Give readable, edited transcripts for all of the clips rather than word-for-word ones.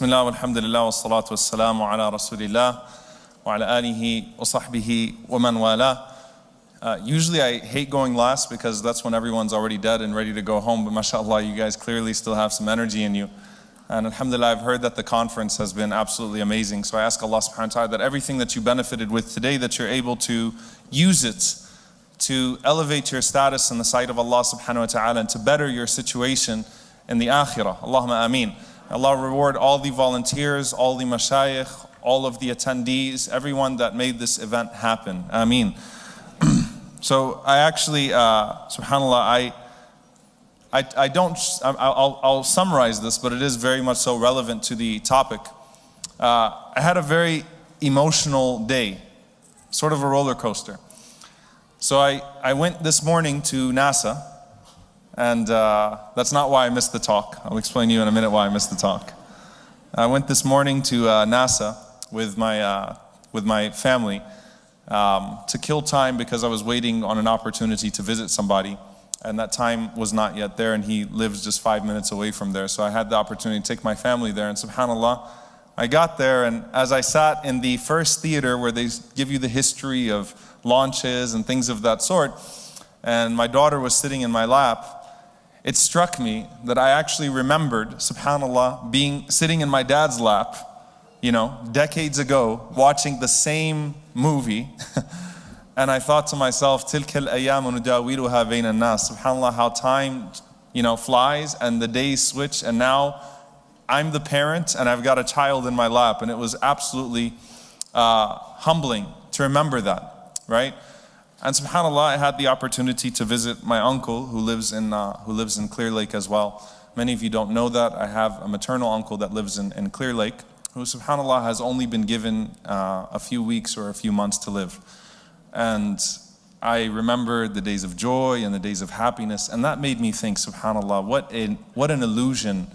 Bismillah, walhamdulillah, wa salatu wassalamu ala rasulillah, wa ala alihi wa sahbihi wa man wala. Usually I hate going last because that's when everyone's already dead and ready to go home, but mashallah, you guys clearly still have some energy in you. And alhamdulillah, I've heard that the conference has been absolutely amazing. So I ask Allah subhanahu wa ta'ala that everything that you benefited with today, that you're able to use it to elevate your status in the sight of Allah subhanahu wa ta'ala and to better your situation in the akhirah. Allahumma ameen. Allah reward all the volunteers, all the mashayikh, all of the attendees, everyone that made this event happen. Ameen. So I actually, subhanAllah, I'll summarize this, but it is very much so relevant to the topic. I had a very emotional day, sort of a roller coaster. So I went this morning to NASA, and that's not why I missed the talk. I'll explain to you in a minute why I missed the talk. I went this morning to NASA with my family to kill time because I was waiting on an opportunity to visit somebody, and that time was not yet there, and he lives just 5 minutes away from there. So I had the opportunity to take my family there, and subhanAllah, I got there, and as I sat in the first theater where they give you the history of launches and things of that sort, and my daughter was sitting in my lap, it struck me that I actually remembered, subhanAllah, sitting in my dad's lap, decades ago, watching the same movie. And I thought to myself, تِلْكَ الْأَيَّامُ نُدَاوِلُهَا بَيْنَ النَّاسِ. SubhanAllah, how time, flies and the days switch, and now I'm the parent and I've got a child in my lap, and it was absolutely humbling to remember that, right? And subhanAllah, I had the opportunity to visit my uncle who lives in Clear Lake as well. Many of you don't know that. I have a maternal uncle that lives in Clear Lake, who subhanAllah has only been given a few weeks or a few months to live. And I remember the days of joy and the days of happiness, and that made me think, subhanAllah, what an illusion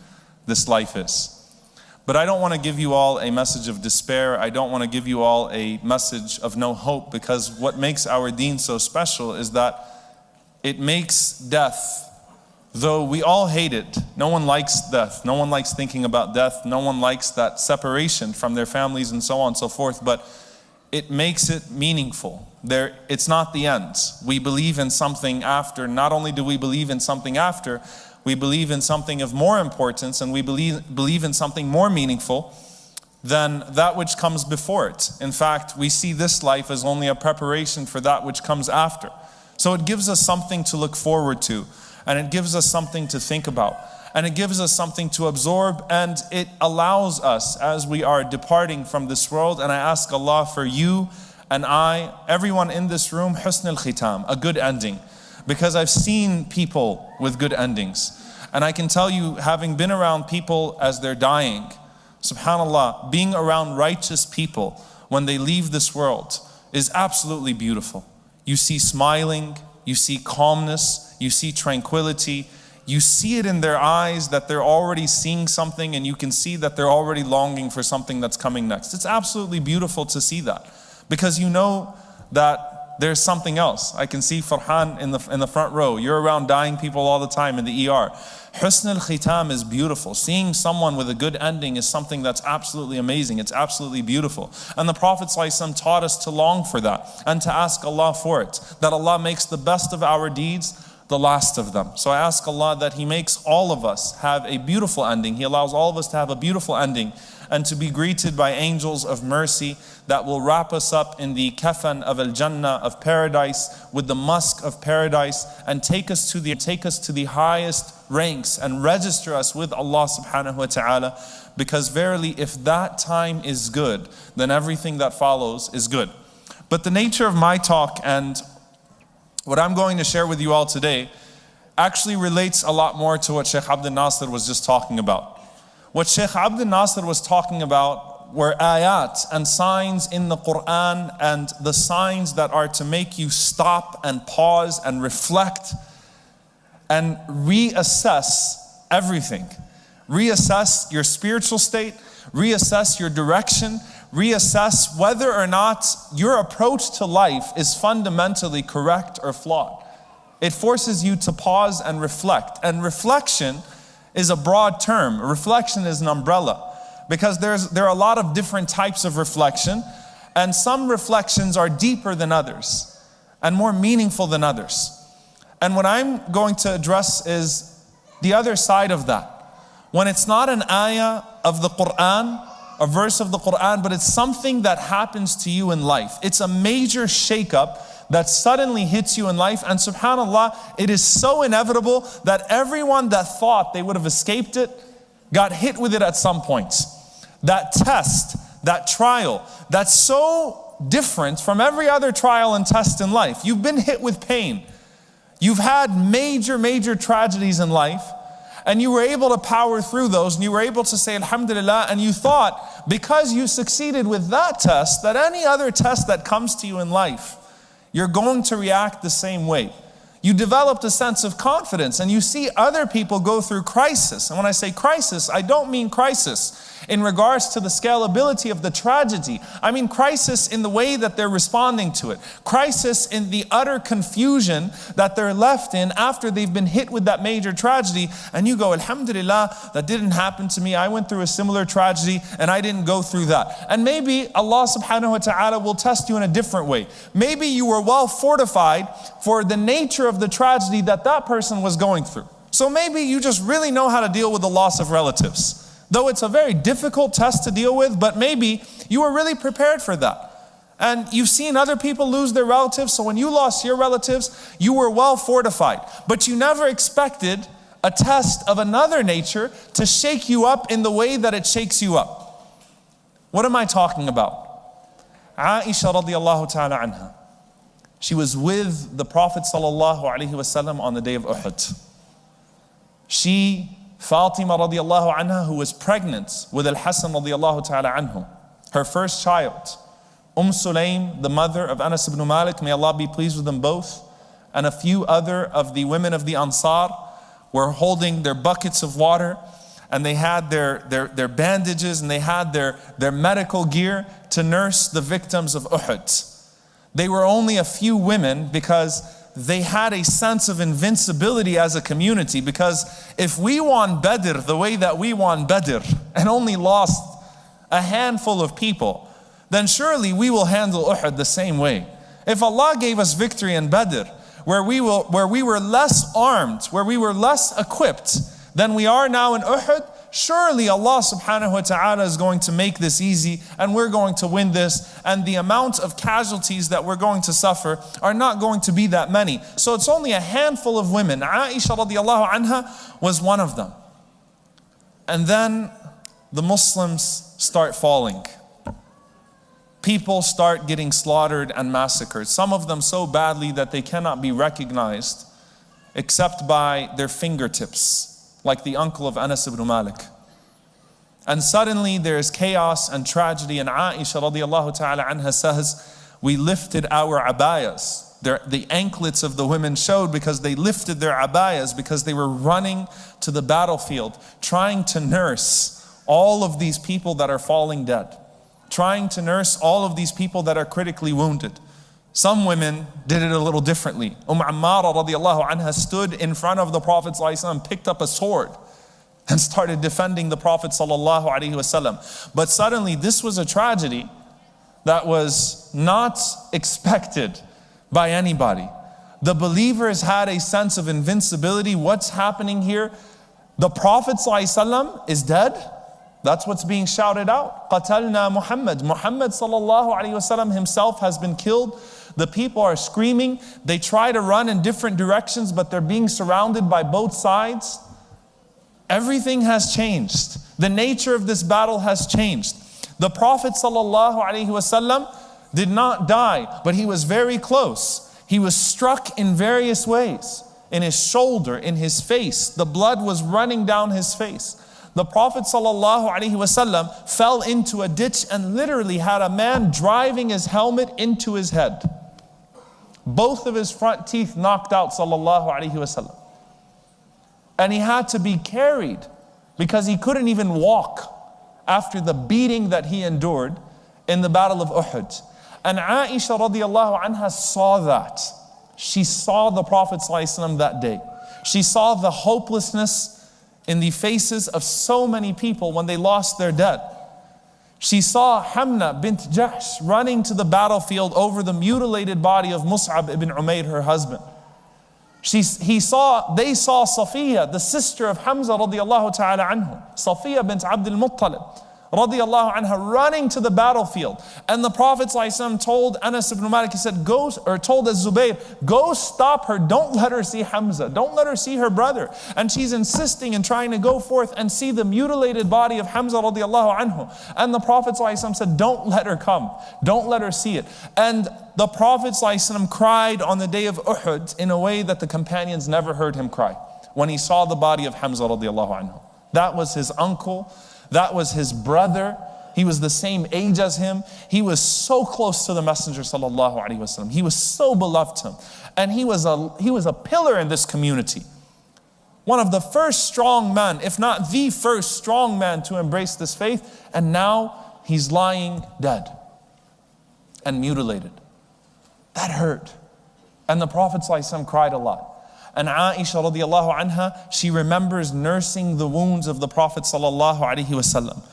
this life is. But I don't want to give you all a message of despair. I don't want to give you all a message of no hope, because what makes our deen so special is that it makes death, though we all hate it. No one likes death. No one likes thinking about death. No one likes that separation from their families and so on and so forth. But it makes it meaningful. It's not the end. We believe in something after. Not only do we believe in something after, we believe in something of more importance, and we believe in something more meaningful than that which comes before it. In fact, we see this life as only a preparation for that which comes after. So it gives us something to look forward to, and it gives us something to think about, and it gives us something to absorb, and it allows us, as we are departing from this world, and I ask Allah for you and I, everyone in this room, husn al-khitam, a good ending. Because I've seen people with good endings. And I can tell you, having been around people as they're dying, subhanAllah, being around righteous people when they leave this world is absolutely beautiful. You see smiling, you see calmness, you see tranquility, you see it in their eyes that they're already seeing something, and you can see that they're already longing for something that's coming next. It's absolutely beautiful to see that, because you know that there's something else. I can see Farhan in the front row. You're around dying people all the time in the ER. Husn al-khitam is beautiful. Seeing someone with a good ending is something that's absolutely amazing. It's absolutely beautiful. And the Prophet ﷺ taught us to long for that and to ask Allah for it. That Allah makes the best of our deeds the last of them. So I ask Allah that He makes all of us have a beautiful ending. He allows all of us to have a beautiful ending, and to be greeted by angels of mercy that will wrap us up in the kafan of al-Jannah, of paradise, with the musk of paradise, and take us to the highest ranks and register us with Allah subhanahu wa ta'ala. Because verily, if that time is good, then everything that follows is good. But the nature of my talk and what I'm going to share with you all today actually relates a lot more to what Sheikh Abdul Nasir was just talking about. What Sheikh Abdul Nasir was talking about were ayat and signs in the Quran, and the signs that are to make you stop and pause and reflect and reassess everything. Reassess your spiritual state, reassess your direction, reassess whether or not your approach to life is fundamentally correct or flawed. It forces you to pause and reflect. And reflection is a broad term. Reflection is an umbrella. because there are a lot of different types of reflection, and some reflections are deeper than others and more meaningful than others. And what I'm going to address is the other side of that. When it's not an ayah of the Quran, a verse of the Quran, but it's something that happens to you in life. It's a major shakeup that suddenly hits you in life, and subhanAllah, it is so inevitable that everyone that thought they would have escaped it got hit with it at some point. That test, that trial, that's so different from every other trial and test in life. You've been hit with pain. You've had major tragedies in life, and you were able to power through those, and you were able to say Alhamdulillah, and you thought because you succeeded with that test, that any other test that comes to you in life, you're going to react the same way. You developed a sense of confidence, and you see other people go through crisis. And when I say crisis, I don't mean crisis in regards to the scalability of the tragedy. I mean crisis in the way that they're responding to it. Crisis in the utter confusion that they're left in after they've been hit with that major tragedy. And you go, Alhamdulillah, that didn't happen to me. I went through a similar tragedy and I didn't go through that. And maybe Allah subhanahu wa ta'ala will test you in a different way. Maybe you were well fortified for the nature of the tragedy that that person was going through. So maybe you just really know how to deal with the loss of relatives. Though it's a very difficult test to deal with, but maybe you were really prepared for that. And you've seen other people lose their relatives, so when you lost your relatives, you were well fortified. But you never expected a test of another nature to shake you up in the way that it shakes you up. What am I talking about? Aisha radiallahu ta'ala anha. She was with the Prophet sallallahu alaihi wasallam on the day of Uhud. Fatima radiallahu anha, who was pregnant with Al-Hasan radiallahu ta'ala anhu, her first child. Sulaim, the mother of Anas ibn Malik, may Allah be pleased with them both, and a few other of the women of the Ansar were holding their buckets of water, and they had their bandages, and they had their medical gear to nurse the victims of Uhud. They were only a few women because they had a sense of invincibility as a community, because if we won Badr the way that we won Badr and only lost a handful of people, then surely we will handle Uhud the same way. If Allah gave us victory in Badr, where we were less armed, where we were less equipped than we are now in Uhud, surely Allah subhanahu wa ta'ala is going to make this easy, and we're going to win this, and the amount of casualties that we're going to suffer are not going to be that many. So it's only a handful of women. Aisha radiallahu anha was one of them. And then the Muslims start falling. People start getting slaughtered and massacred. Some of them so badly that they cannot be recognized except by their fingertips, like the uncle of Anas ibn Malik. And suddenly there is chaos and tragedy, and Aisha radiallahu ta'ala anha says, we lifted our abayas. The anklets of the women showed because they lifted their abayas, because they were running to the battlefield, trying to nurse all of these people that are falling dead, trying to nurse all of these people that are critically wounded. Some women did it a little differently. Ammara radiallahu anha stood in front of the Prophet ﷺ, picked up a sword and started defending the Prophet ﷺ. But suddenly this was a tragedy that was not expected by anybody. The believers had a sense of invincibility. What's happening here? The Prophet ﷺ is dead. That's what's being shouted out. Qatalna Muhammad. Muhammad sallallahu alaihi wasallam himself has been killed. The people are screaming. They try to run in different directions, but they're being surrounded by both sides. Everything has changed. The nature of this battle has changed. The Prophet sallallahu alaihi wasallam did not die, but he was very close. He was struck in various ways. In his shoulder, in his face. The blood was running down his face. The Prophet ﷺ fell into a ditch and literally had a man driving his helmet into his head. Both of his front teeth knocked out ﷺ. And he had to be carried because he couldn't even walk after the beating that he endured in the Battle of Uhud. And Aisha radiallahu anha saw that. She saw the Prophet ﷺ that day. She saw the hopelessness in the faces of so many people when they lost their dead. She saw Hamna bint Jahsh running to the battlefield over the mutilated body of Mus'ab ibn Umayr, her husband. They saw Safiya, the sister of Hamza radiallahu ta'ala anhu, Safiya bint Abdul Muttalib radiallahu anha, running to the battlefield. And the Prophet ﷺ told Anas ibn Malik, he said, told Az-Zubayr, go stop her, don't let her see Hamza, don't let her see her brother. And she's insisting and trying to go forth and see the mutilated body of Hamza radiallahu anhu. And the Prophet ﷺ said, don't let her come, don't let her see it. And the Prophet ﷺ cried on the day of Uhud in a way that the companions never heard him cry when he saw the body of Hamza radiallahu anhu. That was his uncle, that was his brother. He was the same age as him. He was so close to the Messenger sallallahu alaihi wasallam. He was so beloved to him. And he was a pillar in this community. One of the first strong men, if not the first strong man to embrace this faith. And now he's lying dead and mutilated. That hurt. And the Prophet ﷺ cried a lot. And Aisha radiallahu anha, she remembers nursing the wounds of the Prophet sallallahu alaihi wasallam,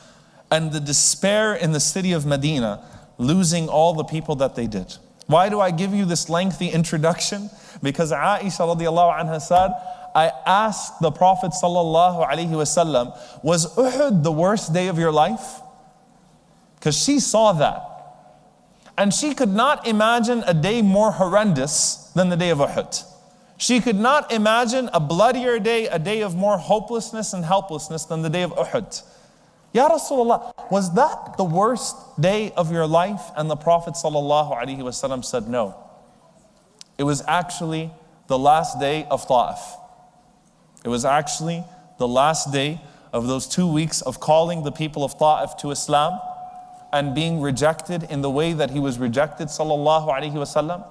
and the despair in the city of Medina, losing all the people that they did. Why do I give you this lengthy introduction? Because Aisha radiallahu anha said, I asked the Prophet sallallahu alaihi wasallam, was Uhud the worst day of your life? Because she saw that. And she could not imagine a day more horrendous than the day of Uhud. She could not imagine a bloodier day, a day of more hopelessness and helplessness than the day of Uhud. Ya Rasulullah, was that the worst day of your life? And the Prophet ﷺ said no. It was actually the last day of Ta'if. It was actually the last day of those 2 weeks of calling the people of Ta'if to Islam and being rejected in the way that he was rejected sallallahu alaihi wasallam,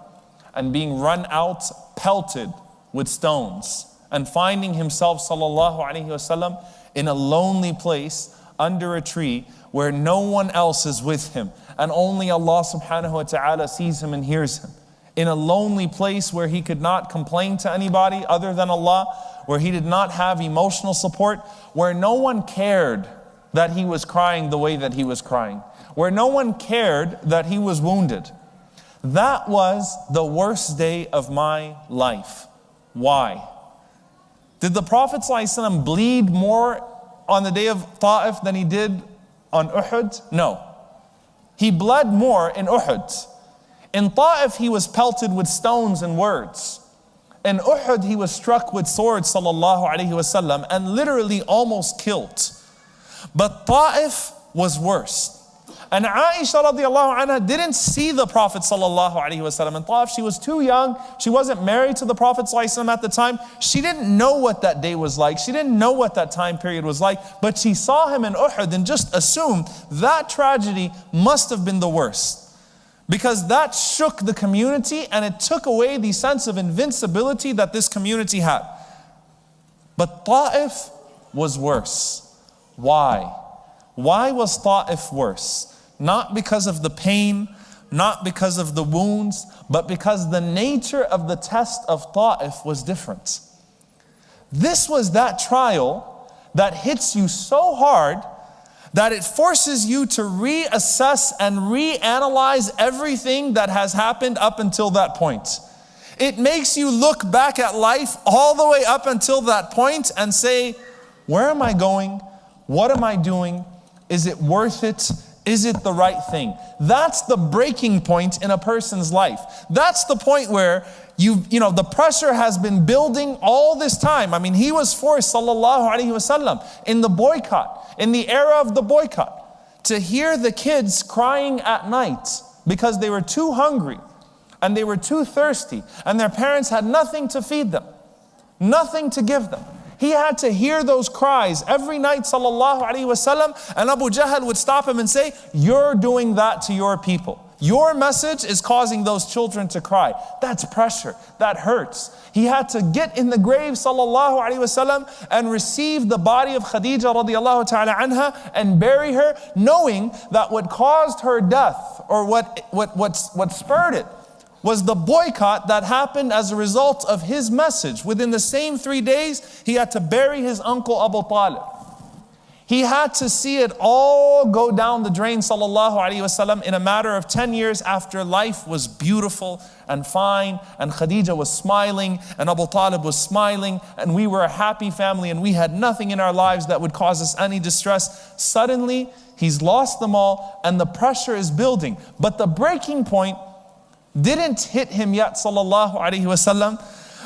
and being run out, pelted with stones, and finding himself sallallahu alaihi wasallam in a lonely place under a tree where no one else is with him, and only Allah subhanahu wa ta'ala sees him and hears him. In a lonely place where he could not complain to anybody other than Allah, where he did not have emotional support, where no one cared that he was crying the way that he was crying, where no one cared that he was wounded. That was the worst day of my life. Why? Did the Prophet ﷺ bleed more on the day of Ta'if than he did on Uhud? No. He bled more in Uhud. In Ta'if he was pelted with stones and words. In Uhud he was struck with swords sallallahu alaihi wasallam and literally almost killed. But Ta'if was worse. And Aisha radiallahu anha didn't see the Prophet sallallahu alaihi wasallam in Ta'if. She was too young. She wasn't married to the Prophet sallallahu alaihi wasallam at the time. She didn't know what that day was like. She didn't know what that time period was like. But she saw him in Uhud and just assumed that tragedy must have been the worst. Because that shook the community and it took away the sense of invincibility that this community had. But Ta'if was worse. Why? Why was Ta'if worse? Not because of the pain, not because of the wounds, but because the nature of the test of Ta'if was different. This was that trial that hits you so hard that it forces you to reassess and reanalyze everything that has happened up until that point. It makes you look back at life all the way up until that point and say, where am I going? What am I doing? Is it worth it? Is it the right thing? That's the breaking point in a person's life. That's the point where the pressure has been building all this time. I mean, he was forced, sallallahu alaihi wasallam, in the boycott, in the era of the boycott, to hear the kids crying at night because they were too hungry and they were too thirsty and their parents had nothing to feed them, nothing to give them. He had to hear those cries every night, sallallahu alaihi wasallam, and Abu Jahl would stop him and say, you're doing that to your people. Your message is causing those children to cry. That's pressure. That hurts. He had to get in the grave, sallallahu alaihi wasallam, and receive the body of Khadija radiallahu ta'ala anha and bury her, knowing that what caused her death, or what spurred it, was the boycott that happened as a result of his message. Within the same 3 days, he had to bury his uncle Abu Talib. He had to see it all go down the drain, sallallahu alaihi wasallam, in a matter of 10 years after life was beautiful and fine, and Khadija was smiling, and Abu Talib was smiling, and we were a happy family, and we had nothing in our lives that would cause us any distress. Suddenly, he's lost them all, and the pressure is building. But the breaking point didn't hit him yet, sallallahu alaihi wasallam,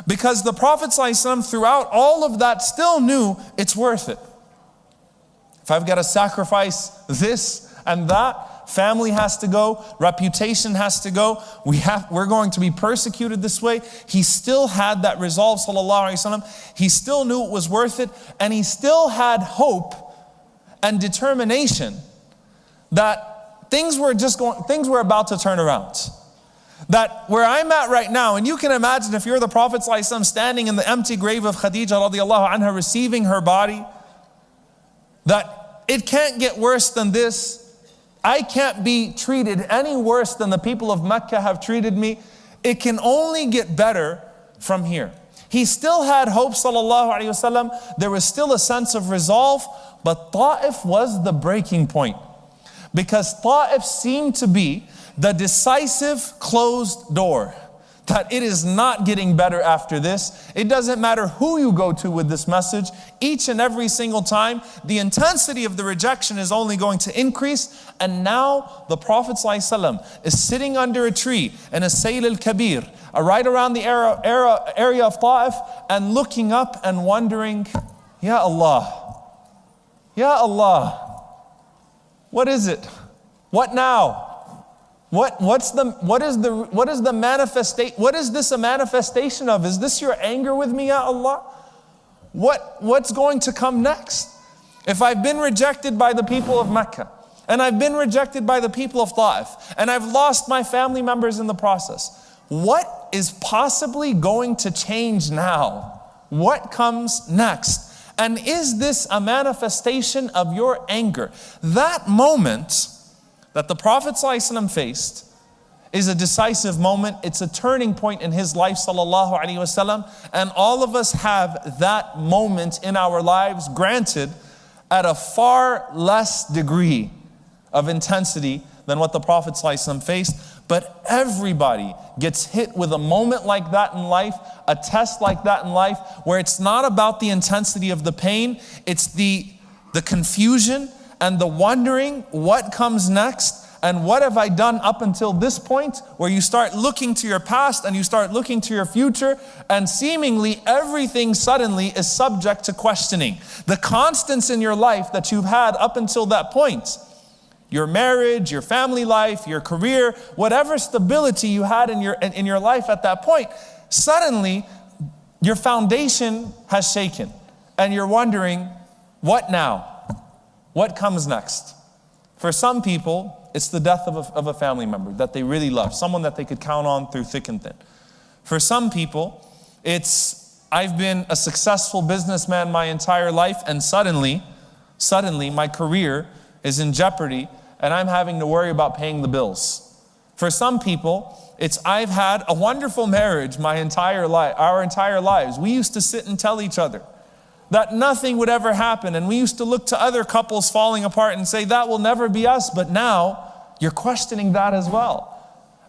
because the Prophet sallallahu alaihi wasallam, throughout all of that, still knew it's worth it. If I've got to sacrifice this and that, family has to go, reputation has to go, we're going to be persecuted this way. He still had that resolve, sallallahu alaihi wasallam. He still knew it was worth it, and he still had hope and determination that things were about to turn around. That where I'm at right now, and you can imagine if you're the Prophet sallallahu alaihi wasallam standing in the empty grave of Khadija radiallahu anha, receiving her body, that it can't get worse than this. I can't be treated any worse than the people of Mecca have treated me. It can only get better from here. He still had hope, sallallahu alaihi wasallam. There was still a sense of resolve, but Ta'if was the breaking point. Because Ta'if seemed to be the decisive closed door. That it is not getting better after this. It doesn't matter who you go to with this message. Each and every single time, the intensity of the rejection is only going to increase. And now the Prophet ﷺ is sitting under a tree in a Sayl al-Kabir, right around the area of Ta'if, and looking up and wondering, Ya Allah, Ya Allah, what is it? What now? What is this a manifestation of? Is this your anger with me, Ya Allah? What's going to come next? If I've been rejected by the people of Mecca, and I've been rejected by the people of Ta'if, and I've lost my family members in the process, what is possibly going to change now? What comes next? And is this a manifestation of your anger? That moment that the Prophet ﷺ faced is a decisive moment. It's a turning point in his life, sallallahu alaihi wasallam. And all of us have that moment in our lives, granted at a far less degree of intensity than what the Prophet ﷺ faced. But everybody gets hit with a moment like that in life, a test like that in life, where it's not about the intensity of the pain, it's the confusion and the wondering what comes next and what have I done up until this point, where you start looking to your past and you start looking to your future, and seemingly everything suddenly is subject to questioning. The constants in your life that you've had up until that point, your marriage, your family life, your career, whatever stability you had in your life at that point, suddenly your foundation has shaken and you're wondering, what now? What comes next? For some people, it's the death of a family member that they really love, someone that they could count on through thick and thin. For some people, it's, I've been a successful businessman my entire life, and suddenly my career is in jeopardy and I'm having to worry about paying the bills. For some people, it's, I've had a wonderful marriage our entire lives. We used to sit and tell each other that nothing would ever happen. And we used to look to other couples falling apart and say, that will never be us. But now you're questioning that as well.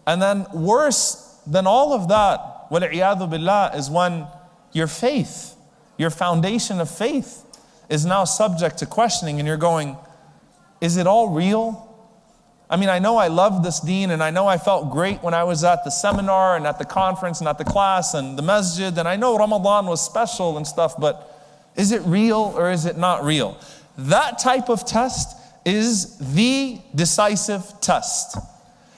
And then worse than all of that, وَالْعِيَاذُ بِاللَّهِ, is when your faith, your foundation of faith is now subject to questioning, and you're going, is it all real? I mean, I know I love this deen, and I know I felt great when I was at the seminar and at the conference and at the class and the masjid, and I know Ramadan was special and stuff, but is it real or is it not real? That type of test is the decisive test.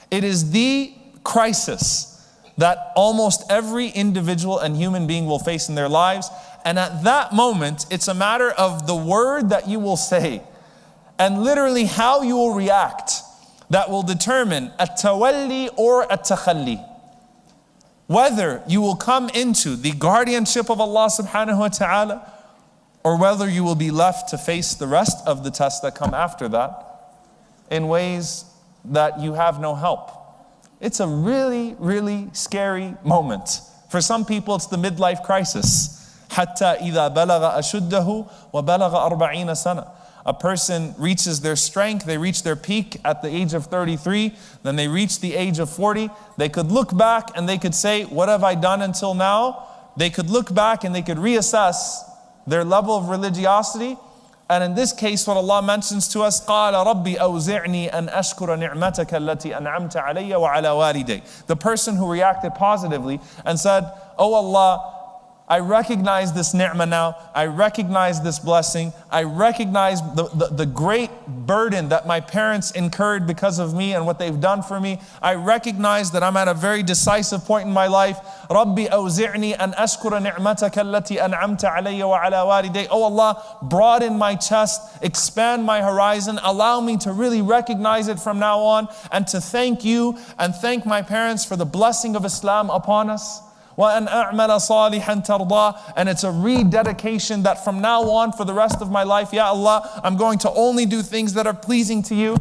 It is the crisis that almost every individual and human being will face in their lives. And at that moment, it's a matter of the word that you will say and literally how you will react that will determine at-tawalli or at-takhalli. Whether you will come into the guardianship of Allah subhanahu wa ta'ala, or whether you will be left to face the rest of the tests that come after that in ways that you have no help. It's a really, really scary moment. For some people, it's the midlife crisis. حَتَّى إِذَا بَلَغَ أَشُدَّهُ وَبَلَغَ 40 سَنَةً. A person reaches their strength, they reach their peak at the age of 33, then they reach the age of 40. They could look back and they could say, what have I done until now? They could look back and they could reassess their level of religiosity. And in this case, what Allah mentions to us, قَالَ رَبِّي أَوْزِعْنِي أَنْ أَشْكُرَ نِعْمَتَكَ الَّتِي أَنْعَمْتَ عَلَيَّ وَعَلَى وَالِدَيَّ. The person who reacted positively and said, oh Allah, I recognize this ni'mah now. I recognize this blessing. I recognize the great burden that my parents incurred because of me and what they've done for me. I recognize that I'm at a very decisive point in my life. Rabbi awzi'ni an ashkura ni'mataka allati an'amta alayya wa ala walidayya. Oh Allah, broaden my chest, expand my horizon, allow me to really recognize it from now on and to thank you and thank my parents for the blessing of Islam upon us. وَأَنْ أَعْمَلَ صَالِحًا تَرْضَى. And it's a rededication that from now on for the rest of my life, Ya Allah, I'm going to only do things that are pleasing to you.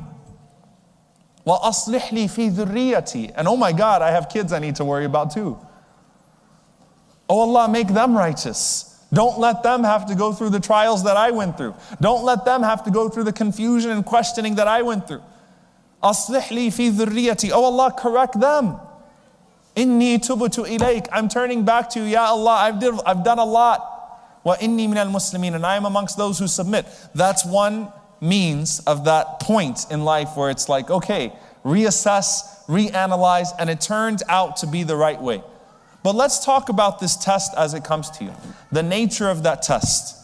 وَأَصْلِحْ لِي فِي ذُرِّيَّتِي. And oh my God, I have kids I need to worry about too. Oh Allah, make them righteous. Don't let them have to go through the trials that I went through. Don't let them have to go through the confusion and questioning that I went through. أَصْلِحْ لِي فِي ذُرِّيَّتِي. Oh Allah, correct them. Inni tubtu ilayk. I'm turning back to you, Ya Allah. I've done a lot. Wa inni minal muslimin. And I am amongst those who submit. That's one means of that point in life where it's like, okay, reassess, reanalyze, and it turned out to be the right way. But let's talk about this test as it comes to you. The nature of that test.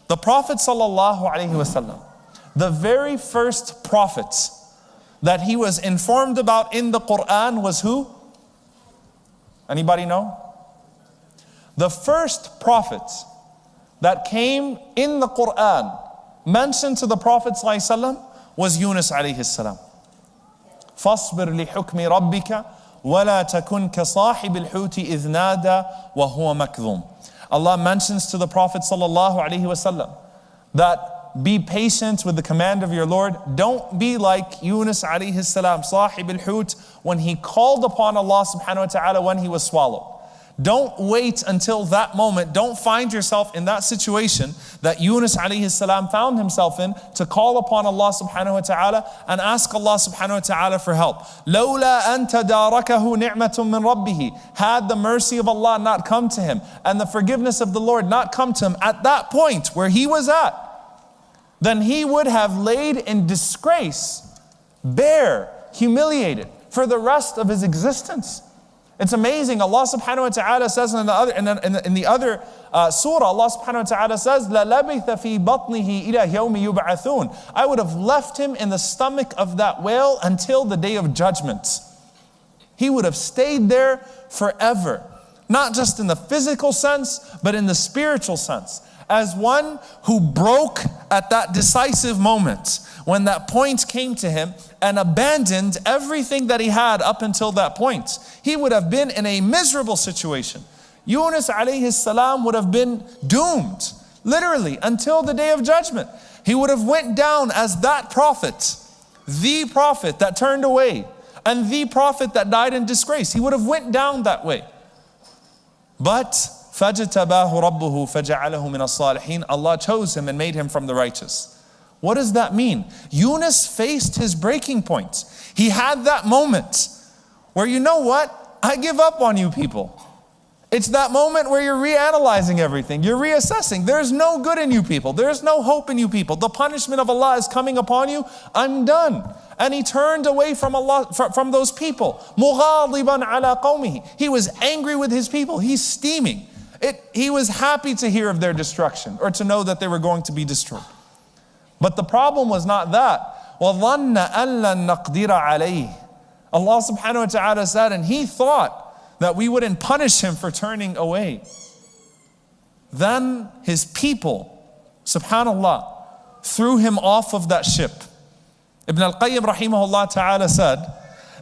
The Prophet sallallahu alaihi wasallam, the very first prophet that he was informed about in the Quran was who? Anybody know? The first prophet that came in the Quran mentioned to the Prophet ﷺ was Yunus alayhi salam. فَاصْبِرْ لِحُكْمِ رَبِّكَ وَلَا تَكُنْ كَصَاحِبِ الْحُوتِ إِذْ نَادَى وَهُوَ مَكْذُومٌ. Allah mentions to the Prophet ﷺ that be patient with the command of your Lord. Don't be like Yunus alayhi salam, Sahib al-Hut, when he called upon Allah subhanahu wa ta'ala when he was swallowed. Don't wait until that moment. Don't find yourself in that situation that Yunus alayhi salam found himself in to call upon Allah subhanahu wa ta'ala and ask Allah subhanahu wa ta'ala for help. لَوْلَا أَن تَدَارَكَهُ نِعْمَةٌ مِّن رَبِّهِ. Had the mercy of Allah not come to him and the forgiveness of the Lord not come to him at that point where he was at, then he would have laid in disgrace, bare, humiliated for the rest of his existence. It's amazing. Allah subhanahu wa ta'ala says in the other surah, Allah subhanahu wa ta'ala says, لَلَبِثَ فِي بَطْنِهِ إِلَى يَوْمِ يُبْعَثُونَ. I would have left him in the stomach of that whale until the day of judgment. He would have stayed there forever. Not just in the physical sense, but in the spiritual sense. As one who broke at that decisive moment when that point came to him and abandoned everything that he had up until that point. He would have been in a miserable situation. Yunus alayhi salam would have been doomed, literally, until the day of judgment. He would have went down as that prophet, the prophet that turned away, and the prophet that died in disgrace. He would have went down that way. But فَجْتَبَاهُ رَبُّهُ فَجَعَلَهُ مِنَ الصَّالِحِينَ. Allah chose him and made him from the righteous. What does that mean? Yunus faced his breaking point. He had that moment where, you know what? I give up on you people. It's that moment where you're reanalyzing everything. You're reassessing. There's no good in you people. There's no hope in you people. The punishment of Allah is coming upon you. I'm done. And he turned away from Allah, from those people. مُغَاضِبًا عَلَىٰ قَوْمِهِ. He was angry with his people. He's steaming. He was happy to hear of their destruction or to know that they were going to be destroyed. But the problem was not that. وَظَنَّ أَن لَّن نَّقْدِرَ عَلَيْهِ. Allah subhanahu wa ta'ala said, and he thought that we wouldn't punish him for turning away. Then his people, subhanallah, threw him off of that ship. Ibn al-Qayyim rahimahullah ta'ala said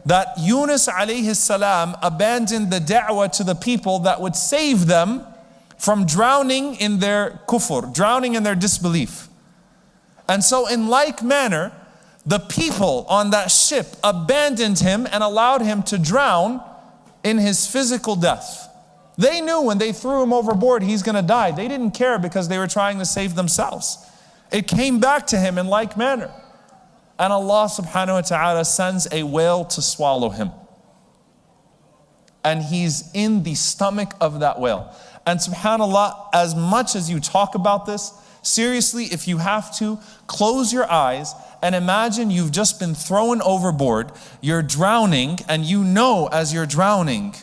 that Yunus alayhi salam abandoned the da'wah to the people that would save them from drowning in their kufr, drowning in their disbelief. And so in like manner, the people on that ship abandoned him and allowed him to drown in his physical death. They knew when they threw him overboard, he's going to die. They didn't care because they were trying to save themselves. It came back to him in like manner. And Allah subhanahu wa ta'ala sends a whale to swallow him. And he's in the stomach of that whale. And subhanAllah, as much as you talk about this, seriously, if you have to, close your eyes and imagine you've just been thrown overboard, you're drowning, and you know as you're drowning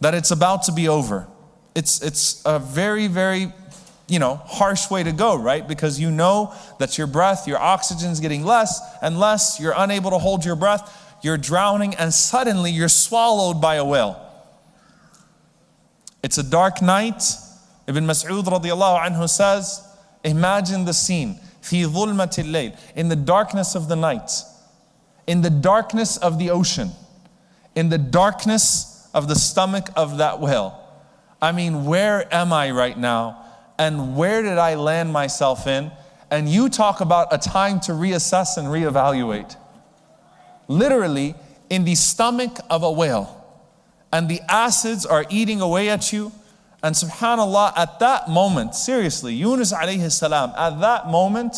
that it's about to be over. It's a very, very, harsh way to go, right? Because you know that your breath, your oxygen's getting less and less, you're unable to hold your breath, you're drowning, and suddenly you're swallowed by a whale. It's a dark night. Ibn Mas'ud radiallahu anhu says, imagine the scene. في ظلمة الليل, in the darkness of the night, in the darkness of the ocean, in the darkness of the stomach of that whale. I mean, where am I right now? And where did I land myself in? And you talk about a time to reassess and reevaluate. Literally, in the stomach of a whale. And the acids are eating away at you. And subhanAllah, at that moment, seriously, Yunus alayhi salam, at that moment,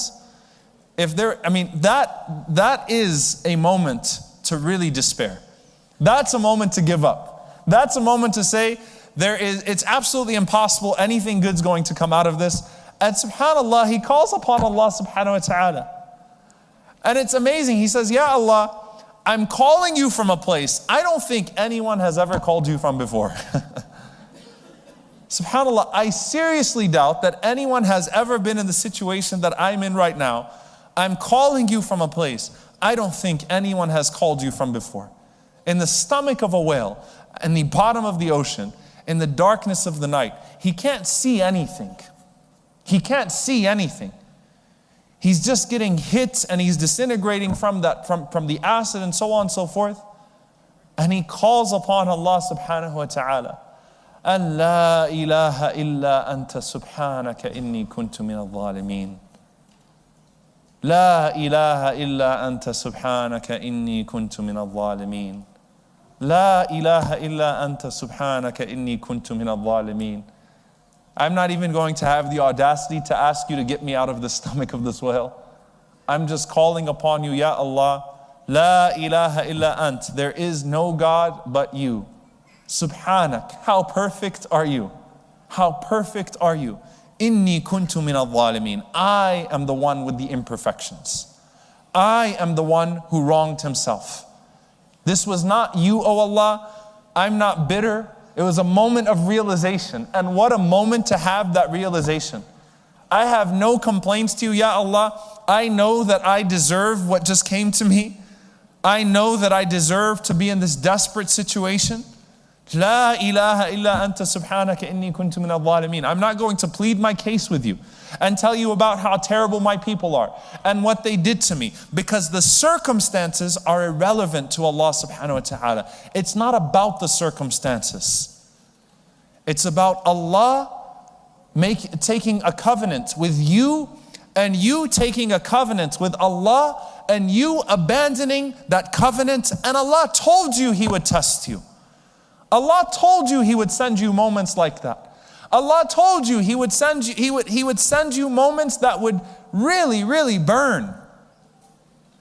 that is a moment to really despair. That's a moment to give up. That's a moment to say, it's absolutely impossible, anything good's going to come out of this. And subhanAllah, he calls upon Allah subhanahu wa ta'ala. And it's amazing, he says, Ya Allah, I'm calling you from a place I don't think anyone has ever called you from before. SubhanAllah, I seriously doubt that anyone has ever been in the situation that I'm in right now. I'm calling you from a place I don't think anyone has called you from before. In the stomach of a whale, in the bottom of the ocean, in the darkness of the night. He can't see anything. He can't see anything. He's just getting hit and he's disintegrating from the acid and so on and so forth. And he calls upon Allah subhanahu wa ta'ala. أن لا إله إلا أنت سبحانك إني كنت من الظالمين. لا إله إلا أنت سبحانك إني كنت من الظالمين. لا إله إلا أنت سبحانك إني كنت من الظالمين. I'm not even going to have the audacity to ask you to get me out of the stomach of this whale. I'm just calling upon you, Ya Allah. La ilaha illa ant. There is no God but you. Subhanak. How perfect are you? How perfect are you? Inni kuntu min al-zalimin. I am the one with the imperfections. I am the one who wronged himself. This was not you, O Allah. I'm not bitter. It was a moment of realization. And what a moment to have that realization. I have no complaints to you, Ya Allah. I know that I deserve what just came to me. I know that I deserve to be in this desperate situation. La ilaha illa anta subhanaka inni kuntu min al-zalimin. I'm not going to plead my case with you and tell you about how terrible my people are and what they did to me, because the circumstances are irrelevant to Allah subhanahu wa ta'ala. It's not about the circumstances. It's about Allah taking a covenant with you, and you taking a covenant with Allah, and you abandoning that covenant. And Allah told you He would test you. Allah told you He would send you moments like that. Allah told you He would send you moments that would really, really burn.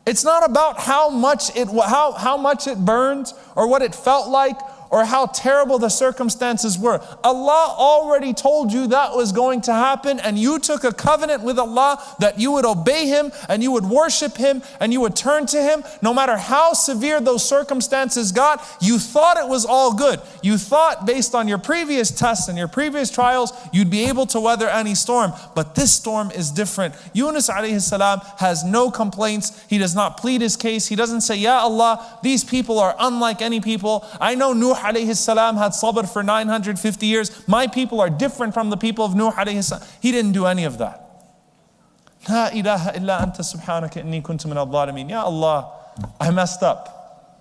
It's not about how much it burned or what it felt like or how terrible the circumstances were. Allah already told you that was going to happen, and you took a covenant with Allah that you would obey Him and you would worship Him and you would turn to Him. No matter how severe those circumstances got, you thought it was all good. You thought based on your previous tests and your previous trials, you'd be able to weather any storm. But this storm is different. Yunus alayhi salam has no complaints. He does not plead his case. He doesn't say, Ya Allah, these people are unlike any people. I know Nuh alayhi salam had sabr for 950 years. My people are different from the people of Nuh alayhi salam. He didn't do any of that. La ilaha illa anta subhanaka inni kuntu min al-zalimin. Ya Allah, I messed up.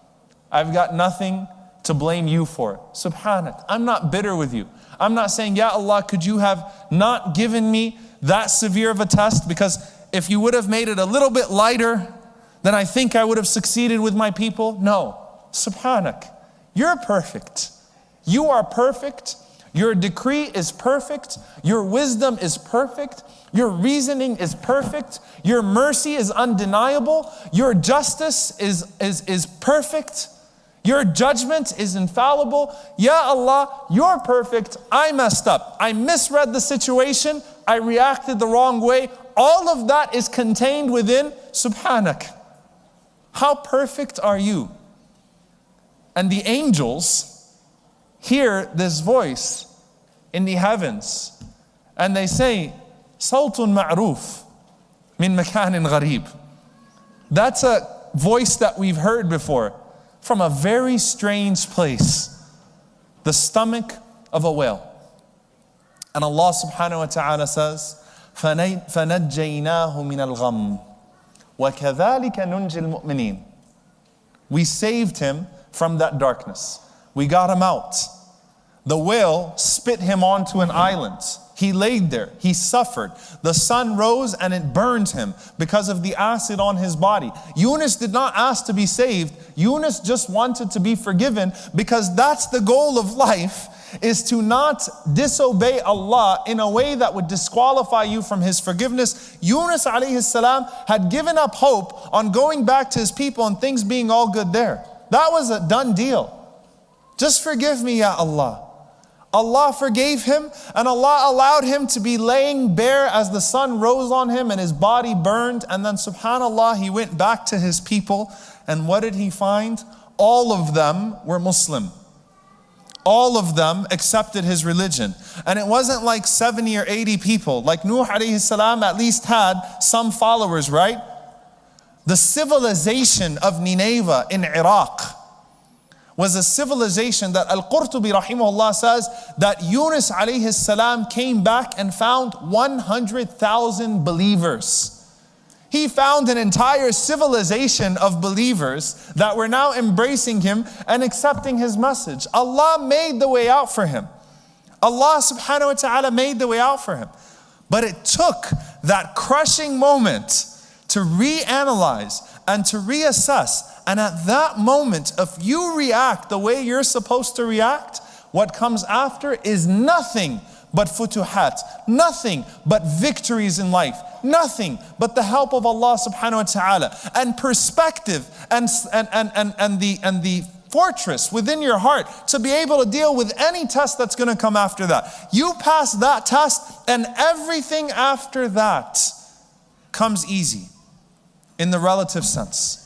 I've got nothing to blame you for. Subhanak. I'm not bitter with you. I'm not saying, Ya Allah, could you have not given me that severe of a test? Because if you would have made it a little bit lighter, then I think I would have succeeded with my people. No. Subhanak. You're perfect. You are perfect. Your decree is perfect. Your wisdom is perfect. Your reasoning is perfect. Your mercy is undeniable. Your justice is perfect. Your judgment is infallible. Ya Allah, you're perfect. I messed up. I misread the situation. I reacted the wrong way. All of that is contained within Subhanak. How perfect are you? And the angels hear this voice in the heavens, and they say, Sawtun ma'roof min makanin gharib. That's a voice that we've heard before from a very strange place, the stomach of a whale. And Allah subhanahu wa ta'ala says, فَنَجَّيْنَاهُ مِنَ الْغَمِّ وَكَذَلِكَ نُنْجِي الْمُؤْمِنِينَ. We saved him from that darkness. We got him out. The whale spit him onto an island. He laid there. He suffered. The sun rose and it burned him because of the acid on his body. Yunus did not ask to be saved. Yunus just wanted to be forgiven, because that's the goal of life, is to not disobey Allah in a way that would disqualify you from His forgiveness. Yunus alayhi salam had given up hope on going back to his people and things being all good there. That was a done deal. Just forgive me, Ya Allah. Allah forgave him, and Allah allowed him to be laying bare as the sun rose on him and his body burned. And then subhanallah, he went back to his people, and what did he find? All of them were Muslim. All of them accepted his religion. And it wasn't like 70 or 80 people. Like Nuh alayhi salam at least had some followers, right? The civilization of Nineveh in Iraq was a civilization that Al-Qurtubi rahimahullah says that Yunus alayhi salam came back and found 100,000 believers. He found an entire civilization of believers that were now embracing him and accepting his message. Allah made the way out for him. Allah subhanahu wa ta'ala made the way out for him. But it took that crushing moment to reanalyze and to reassess. And at that moment, if you react the way you're supposed to react, what comes after is nothing but futuhat, nothing but victories in life, nothing but the help of Allah subhanahu wa ta'ala, and perspective and the fortress within your heart to be able to deal with any test that's going to come after that. You pass that test and everything after that comes easy in the relative sense.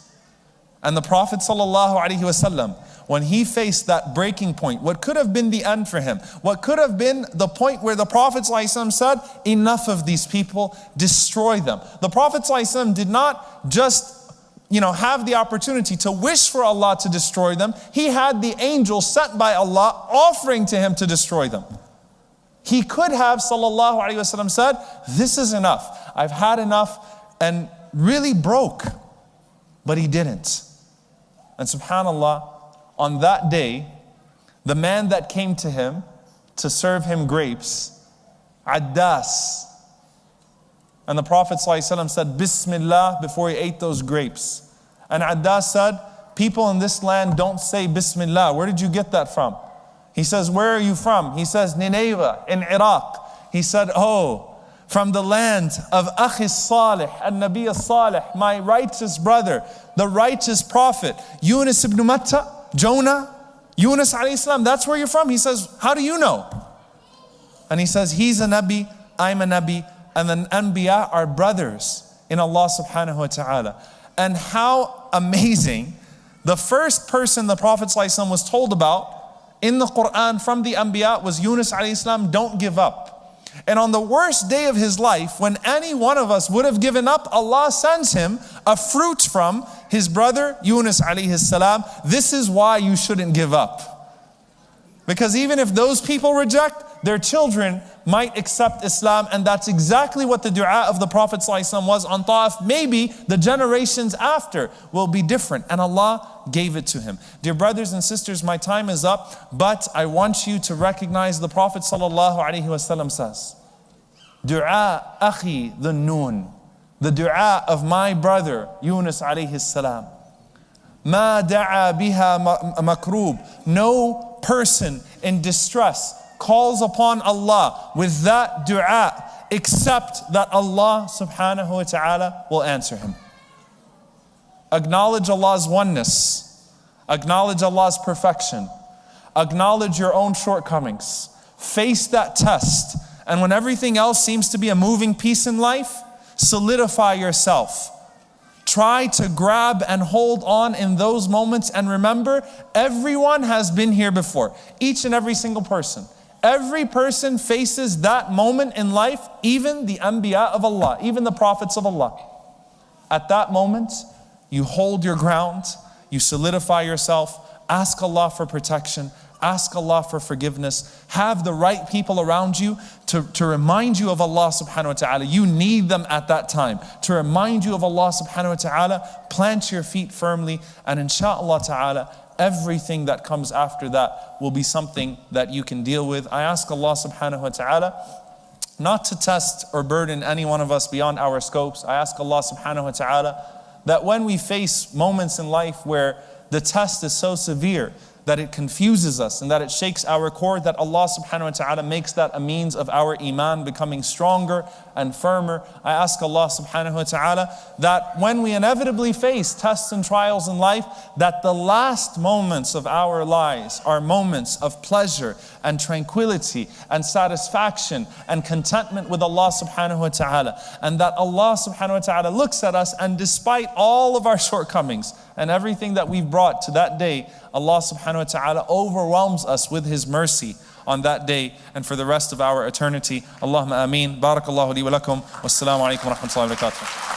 And the Prophet ﷺ, when he faced that breaking point, what could have been the end for him, what could have been the point where the Prophet ﷺ said, enough of these people, destroy them. The Prophet ﷺ did not just have the opportunity to wish for Allah to destroy them. He had the angel sent by Allah offering to him to destroy them. He could have, sallallahu alaihi wasallam, said, this is enough. I've had enough, and really broke. But he didn't. And subhanallah, on that day, the man that came to him to serve him grapes, Addas, and the Prophet ﷺ said, Bismillah, before he ate those grapes. And Addas said, people in this land don't say Bismillah. Where did you get that from? He says, where are you from? He says, Nineveh, in Iraq. He said, oh, from the land of Akhi Salih, An-Nabi Salih, my righteous brother, the righteous prophet, Yunus ibn Matta, Jonah, Yunus alayhi salam, that's where you're from. He says, how do you know? And he says, he's a Nabi, I'm a Nabi, and the Anbiya are brothers in Allah subhanahu wa ta'ala. And how amazing, the first person the Prophet ﷺ was told about in the Quran from the Anbiya was Yunus alayhi salam, don't give up. And on the worst day of his life, when any one of us would have given up, Allah sends him a fruit from his brother Yunus alayhi salam. This is why you shouldn't give up. Because even if those people reject, their children might accept Islam, and that's exactly what the dua of the Prophet ﷺ was on Ta'if. Maybe the generations after will be different, and Allah gave it to him. Dear brothers and sisters, my time is up, but I want you to recognize the Prophet ﷺ says, Dua akhi the noon, the dua of my brother Yunus alayhi salam. Ma da'a biha makroob. No person in distress, calls upon Allah with that dua, except that Allah subhanahu wa ta'ala will answer him. Acknowledge Allah's oneness. Acknowledge Allah's perfection. Acknowledge your own shortcomings. Face that test. And when everything else seems to be a moving piece in life, solidify yourself. Try to grab and hold on in those moments, and remember, everyone has been here before. Each and every single person. Every person faces that moment in life, even the Anbiya of Allah, even the prophets of Allah. At that moment, you hold your ground, you solidify yourself, ask Allah for protection, ask Allah for forgiveness, have the right people around you to remind you of Allah subhanahu wa ta'ala. You need them at that time to remind you of Allah subhanahu wa ta'ala. Plant your feet firmly, and insha'Allah ta'ala, everything that comes after that will be something that you can deal with. I ask Allah subhanahu wa ta'ala not to test or burden any one of us beyond our scopes. I ask Allah subhanahu wa ta'ala that when we face moments in life where the test is so severe that it confuses us and that it shakes our core, that Allah subhanahu wa ta'ala makes that a means of our iman becoming stronger and firmer. I ask Allah subhanahu wa ta'ala that when we inevitably face tests and trials in life, that the last moments of our lives are moments of pleasure and tranquility and satisfaction and contentment with Allah subhanahu wa ta'ala. And that Allah subhanahu wa ta'ala looks at us, and despite all of our shortcomings and everything that we've brought to that day, Allah subhanahu wa ta'ala overwhelms us with His mercy on that day and for the rest of our eternity. Allahumma ameen. Barakallahu li wa lakum. Wassalamu alaikum wa rahmatullahi wa barakatuh.